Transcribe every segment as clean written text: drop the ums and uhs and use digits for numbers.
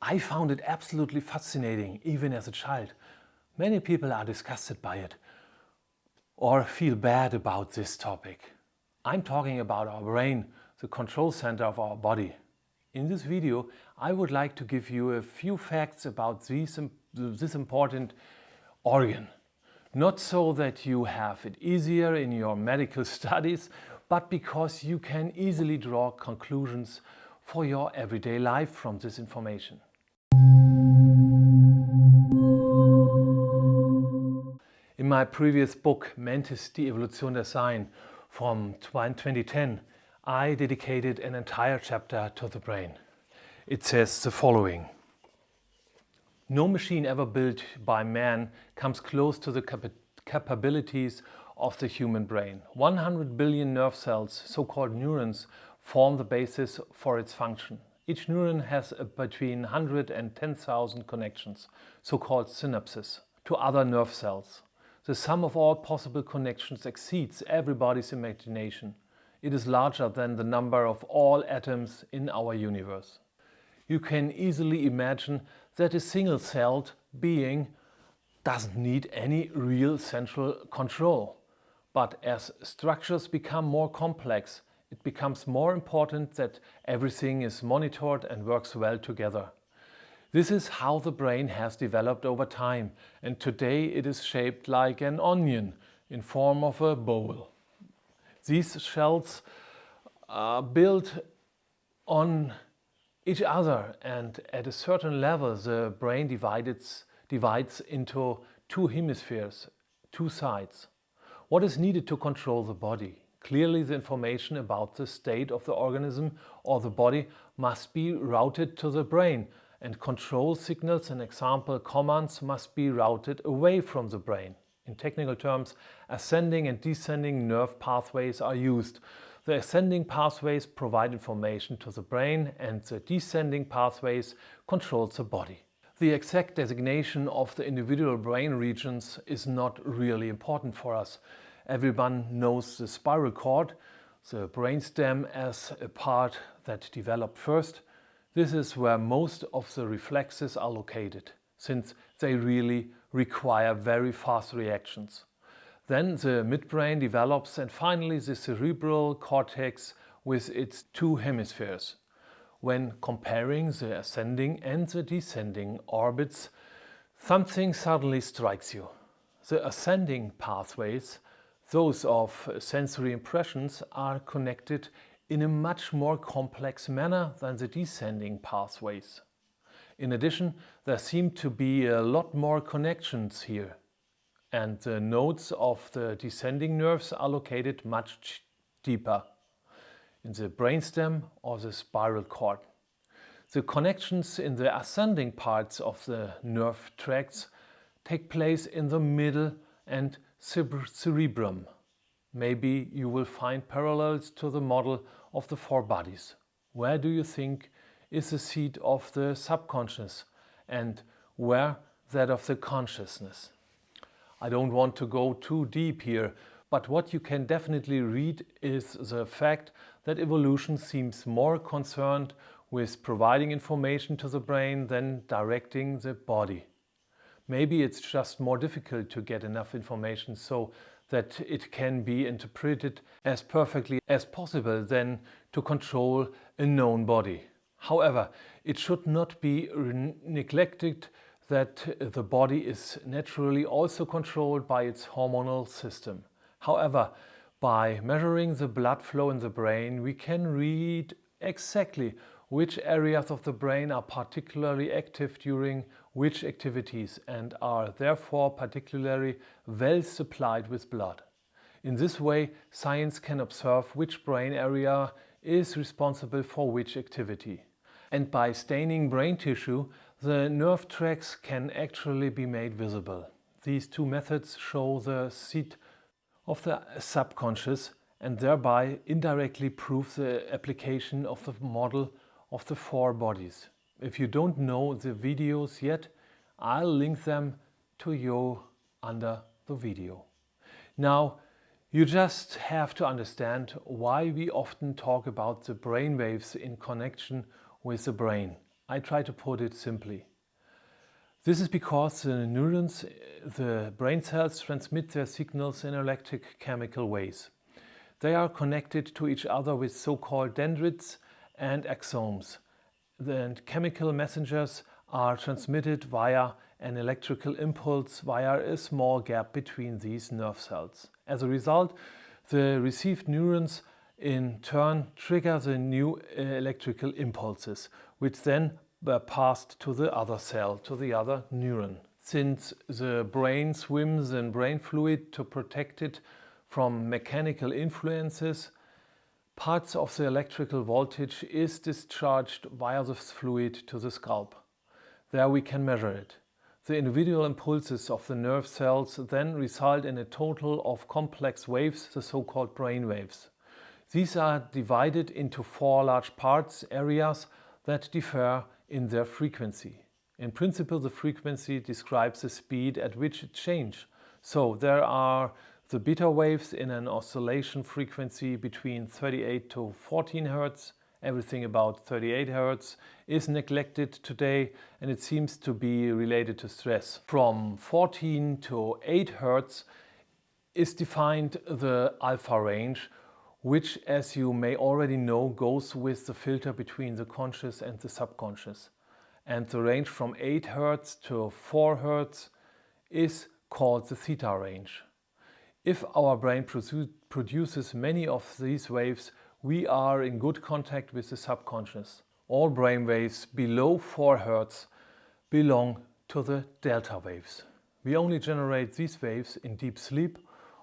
I found it absolutely fascinating, even as a child. Many people are disgusted by it or feel bad about this topic. I'm talking about our brain, the control center of our body. In this video, I would like to give you a few facts about this important organ. Not so that you have it easier in your medical studies, but because you can easily draw conclusions for your everyday life from this information. In my previous book, Mentis, die Evolution des Sein, from 2010, I dedicated an entire chapter to the brain. It says the following. No machine ever built by man comes close to the capabilities of the human brain. 100 billion nerve cells, so-called neurons, form the basis for its function. Each neuron has between 100 and 10,000 connections, so-called synapses, to other nerve cells. The sum of all possible connections exceeds everybody's imagination. It is larger than the number of all atoms in our universe. You can easily imagine that a single-celled being doesn't need any real central control. But as structures become more complex, it becomes more important that everything is monitored and works well together. This is how the brain has developed over time, and today it is shaped like an onion in form of a bowl. These shells are built on each other, and at a certain level the brain divides into two hemispheres, two sides. What is needed to control the body? Clearly the information about the state of the organism or the body must be routed to the brain, and control signals and example commands must be routed away from the brain. In technical terms, ascending and descending nerve pathways are used. The ascending pathways provide information to the brain, and the descending pathways control the body. The exact designation of the individual brain regions is not really important for us. Everyone knows the spiral cord, the brainstem, as a part that developed first. This is where most of the reflexes are located, since they really require very fast reactions. Then the midbrain develops, and finally the cerebral cortex with its two hemispheres. When comparing the ascending and the descending orbits, something suddenly strikes you. The ascending pathways, those of sensory impressions, are connected in a much more complex manner than the descending pathways. In addition, there seem to be a lot more connections here, and the nodes of the descending nerves are located much deeper in the brainstem or the spiral cord. The connections in the ascending parts of the nerve tracts take place in the middle and cerebrum. Maybe you will find parallels to the model of the four bodies. Where do you think is the seat of the subconscious, and where that of the consciousness? I don't want to go too deep here, but what you can definitely read is the fact that evolution seems more concerned with providing information to the brain than directing the body. Maybe it's just more difficult to get enough information so that it can be interpreted as perfectly as possible than to control a known body. However, it should not be neglected that the body is naturally also controlled by its hormonal system. However, by measuring the blood flow in the brain, we can read exactly which areas of the brain are particularly active during which activities and are therefore particularly well supplied with blood. In this way, science can observe which brain area is responsible for which activity. And by staining brain tissue, the nerve tracts can actually be made visible. These two methods show the seat of the subconscious and thereby indirectly prove the application of the model of the four bodies. If you don't know the videos yet, I'll link them to you under the video. Now, you just have to understand why we often talk about the brainwaves in connection with the brain. I try to put it simply. This is because the neurons, the brain cells, transmit their signals in electric-chemical ways. They are connected to each other with so-called dendrites and axons. The chemical messengers are transmitted via an electrical impulse via a small gap between these nerve cells. As a result, the received neurons in turn trigger the new electrical impulses, which then were passed to the other cell, to the other neuron. Since the brain swims in brain fluid to protect it from mechanical influences, parts of the electrical voltage is discharged via this fluid to the scalp. There we can measure it. The individual impulses of the nerve cells then result in a total of complex waves, the so-called brain waves. These are divided into 4 large parts, areas that differ in their frequency. In principle, the frequency describes the speed at which it changes. So there are the beta waves in an oscillation frequency between 38 to 14 Hz. Everything about 38 Hz is neglected today, and it seems to be related to stress. From 14 to 8 Hz is defined the alpha range, which, as you may already know, goes with the filter between the conscious and the subconscious. And the range from 8 Hz to 4 Hz is called the theta range. If our brain produces many of these waves, we are in good contact with the subconscious. All brain waves below 4 Hz belong to the delta waves. We only generate these waves in deep sleep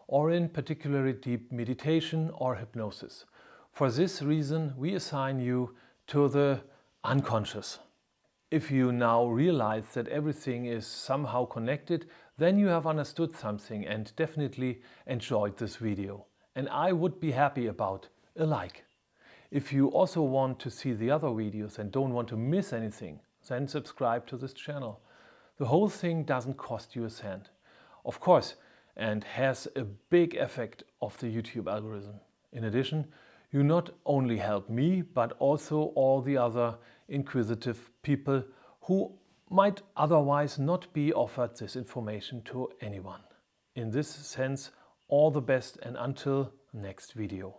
or in particularly deep meditation or hypnosis. For this reason, we assign you to the unconscious. If you now realize that everything is somehow connected, then you have understood something and definitely enjoyed this video. And I would be happy about a like. If you also want to see the other videos and don't want to miss anything, then subscribe to this channel. The whole thing doesn't cost you a cent. Of course, and has a big effect of the YouTube algorithm. In addition, you not only help me, but also all the other inquisitive people who might otherwise not be offered this information to anyone. In this sense, all the best, and until next video.